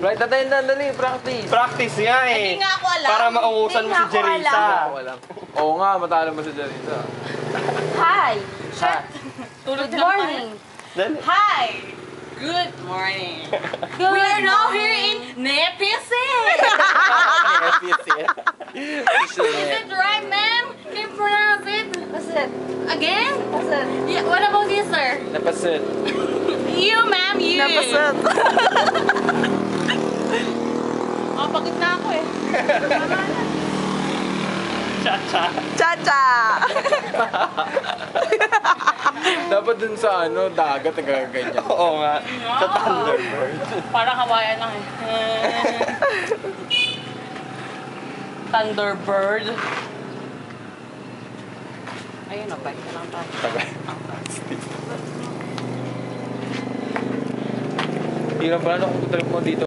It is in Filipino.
Right, attendant, dali, practice. Practice nga eh. Hindi nga ako alam. Para maungusan mo si Jerisa. Oo nga, matalo mo si Jerisa. Hi! Tulog Good morning! Hi! Good morning. We are now here in Nepisi. Is it right, ma'am? Can you pronounce it? What's it? Again? What's it? Yeah, what about you, sir? Napasit. You, ma'am, you. Napasit. Oh, pagod na ako eh. Cha-cha. Cha-cha! Dapat dun sa ano, dagat nagaganyan. Oo nga. Sa Thunderbird. Parang kawayan lang eh. Thunderbird. Ayun, bike na lang tayo. Hirap pala kung trip mo dito.